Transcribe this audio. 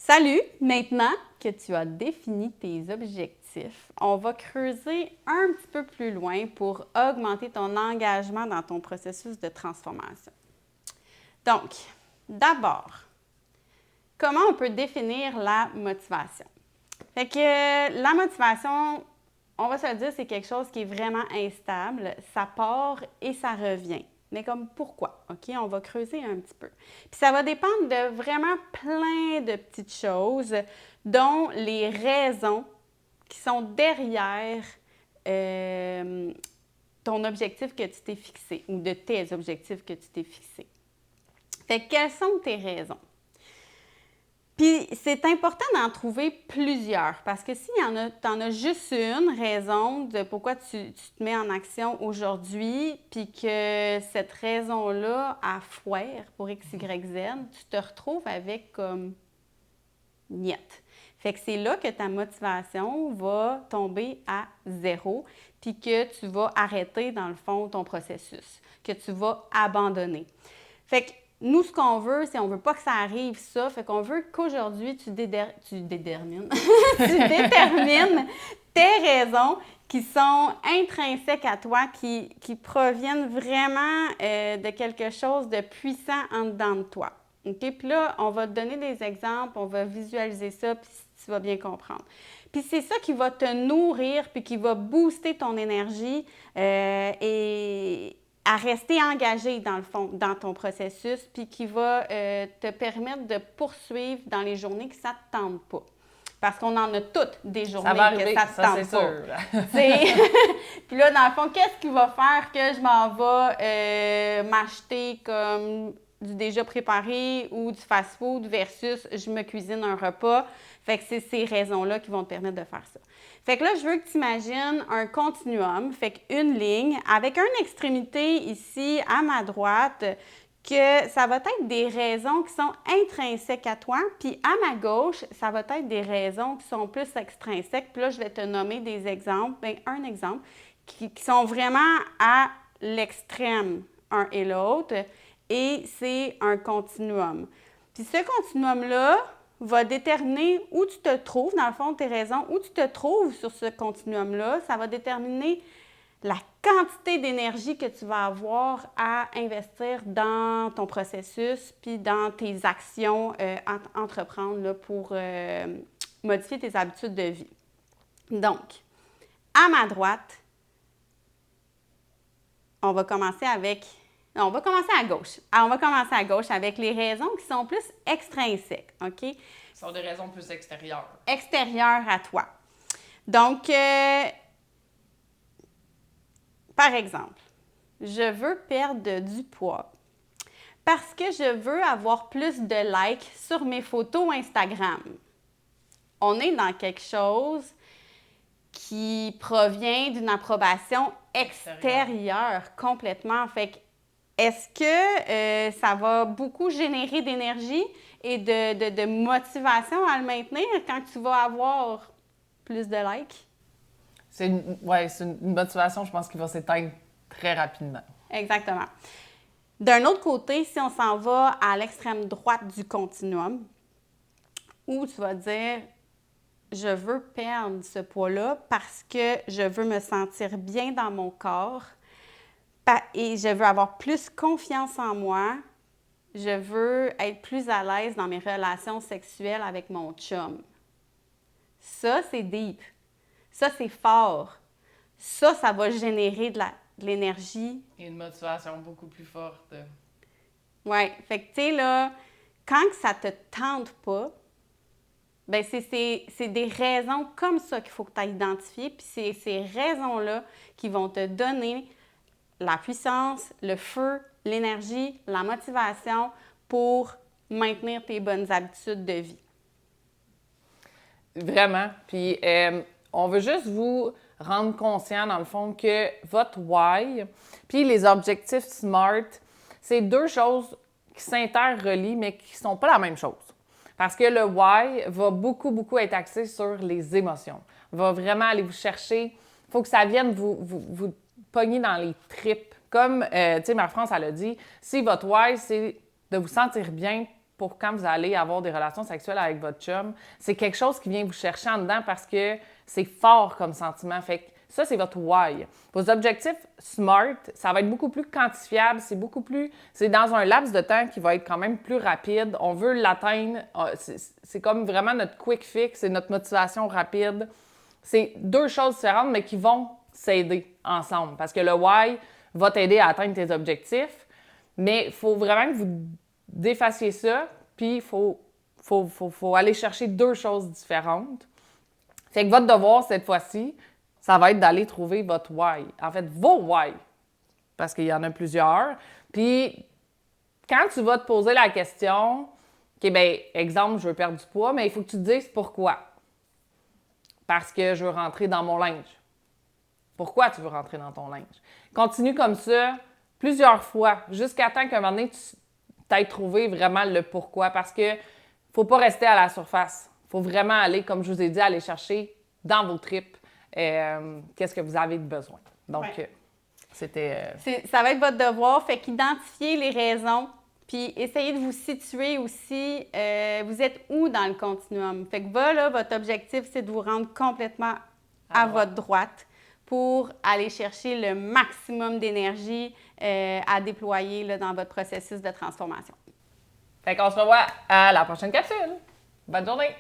Salut! Maintenant que tu as défini tes objectifs, on va creuser un petit peu plus loin pour augmenter ton engagement dans ton processus de transformation. Donc, d'abord, comment on peut définir la motivation? Fait que la motivation, on va se le dire, c'est quelque chose qui est vraiment instable. Ça part et ça revient. Mais comme pourquoi? OK, on va creuser un petit peu. Puis ça va dépendre de vraiment plein de petites choses, dont les raisons qui sont derrière ton objectif que tu t'es fixé ou de tes objectifs que tu t'es fixés. Fait que quelles sont tes raisons? Puis c'est important d'en trouver plusieurs parce que si tu en as juste une raison de pourquoi tu te mets en action aujourd'hui, puis que cette raison-là a foire pour X, Y, Z, tu te retrouves avec comme niet. Fait que c'est là que ta motivation va tomber à zéro, puis que tu vas arrêter, dans le fond, ton processus, que tu vas abandonner. Fait que nous, ce qu'on veut, c'est on veut pas que ça arrive, ça. Fait qu'on veut qu'aujourd'hui, tu détermines tes raisons qui sont intrinsèques à toi, qui proviennent vraiment de quelque chose de puissant en dedans de toi. OK? Puis là, on va te donner des exemples, on va visualiser ça, puis tu vas bien comprendre. Puis c'est ça qui va te nourrir, puis qui va booster ton énergie et à rester engagé, dans le fond, dans ton processus, puis qui va te permettre de poursuivre dans les journées que ça ne te tente pas. Parce qu'on en a toutes des journées que ça ne te tente pas. Puis là, dans le fond, qu'est-ce qui va faire que je m'en vais m'acheter comme du déjà préparé ou du fast-food versus je me cuisine un repas? Fait que c'est ces raisons-là qui vont te permettre de faire ça. Fait que là, je veux que tu imagines un continuum, fait qu'une ligne avec une extrémité ici à ma droite, que ça va être des raisons qui sont intrinsèques à toi, puis à ma gauche, ça va être des raisons qui sont plus extrinsèques. Puis là, je vais te nommer des exemples, bien, un exemple, qui sont vraiment à l'extrême, un et l'autre, et c'est un continuum. Puis ce continuum-là va déterminer où tu te trouves, dans le fond, tes raisons, où tu te trouves sur ce continuum-là. Ça va déterminer la quantité d'énergie que tu vas avoir à investir dans ton processus puis dans tes actions à entreprendre là, pour modifier tes habitudes de vie. Donc, à ma droite, on va commencer à gauche. Alors, on va commencer à gauche avec les raisons qui sont plus extrinsèques, OK? Ce sont des raisons plus extérieures. Extérieures à toi. Donc, par exemple, je veux perdre du poids parce que je veux avoir plus de likes sur mes photos Instagram. On est dans quelque chose qui provient d'une approbation extérieure complètement. Fait que, est-ce que ça va beaucoup générer d'énergie et de motivation à le maintenir quand tu vas avoir plus de likes? C'est une motivation, je pense, qui va s'éteindre très rapidement. Exactement. D'un autre côté, si on s'en va à l'extrême droite du continuum, où tu vas dire je veux perdre ce poids-là parce que je veux me sentir bien dans mon corps et je veux avoir plus confiance en moi, je veux être plus à l'aise dans mes relations sexuelles avec mon chum. Ça, c'est deep. Ça, c'est fort. Ça va générer de l'énergie. Et une motivation beaucoup plus forte. Oui. Fait que, tu sais, là, quand ça te tente pas, bien, c'est des raisons comme ça qu'il faut que tu ailles identifier. Puis c'est ces raisons-là qui vont te donner la puissance, le feu, l'énergie, la motivation pour maintenir tes bonnes habitudes de vie. Vraiment. Puis on veut juste vous rendre conscient, dans le fond, que votre why puis les objectifs SMART, c'est deux choses qui s'interrelient, mais qui ne sont pas la même chose. Parce que le why va beaucoup, beaucoup être axé sur les émotions. Va vraiment aller vous chercher. Il faut que ça vienne vous pogner dans les tripes. Comme, tu sais, Marie-France, elle a dit, si votre why, c'est de vous sentir bien pour quand vous allez avoir des relations sexuelles avec votre chum. C'est quelque chose qui vient vous chercher en dedans parce que c'est fort comme sentiment. Fait que ça, c'est votre why. Vos objectifs SMART, ça va être beaucoup plus quantifiable, c'est dans un laps de temps qui va être quand même plus rapide. On veut l'atteindre, c'est comme vraiment notre quick fix, c'est notre motivation rapide. C'est deux choses différentes, mais qui vont s'aider ensemble. Parce que le why va t'aider à atteindre tes objectifs, mais il faut vraiment que vous défassiez ça, puis il faut aller chercher deux choses différentes. Fait que votre devoir, cette fois-ci, ça va être d'aller trouver votre why. En fait, vos why, parce qu'il y en a plusieurs. Puis, quand tu vas te poser la question, OK, bien, exemple, je veux perdre du poids, mais il faut que tu te dises pourquoi. Parce que je veux rentrer dans mon linge. Pourquoi tu veux rentrer dans ton linge? Continue comme ça plusieurs fois, jusqu'à temps qu'à un moment donné, tu t'aies trouvé vraiment le pourquoi. Parce que faut pas rester à la surface. Il faut vraiment aller, comme je vous ai dit, aller chercher dans vos tripes qu'est-ce que vous avez de besoin. Donc, c'était... Ça va être votre devoir. Fait qu'identifier les raisons, puis essayez de vous situer aussi. Vous êtes où dans le continuum? Fait que là, votre objectif, c'est de vous rendre complètement à votre droite pour aller chercher le maximum d'énergie à déployer là, dans votre processus de transformation. Fait qu'on se revoit à la prochaine capsule. Bonne journée!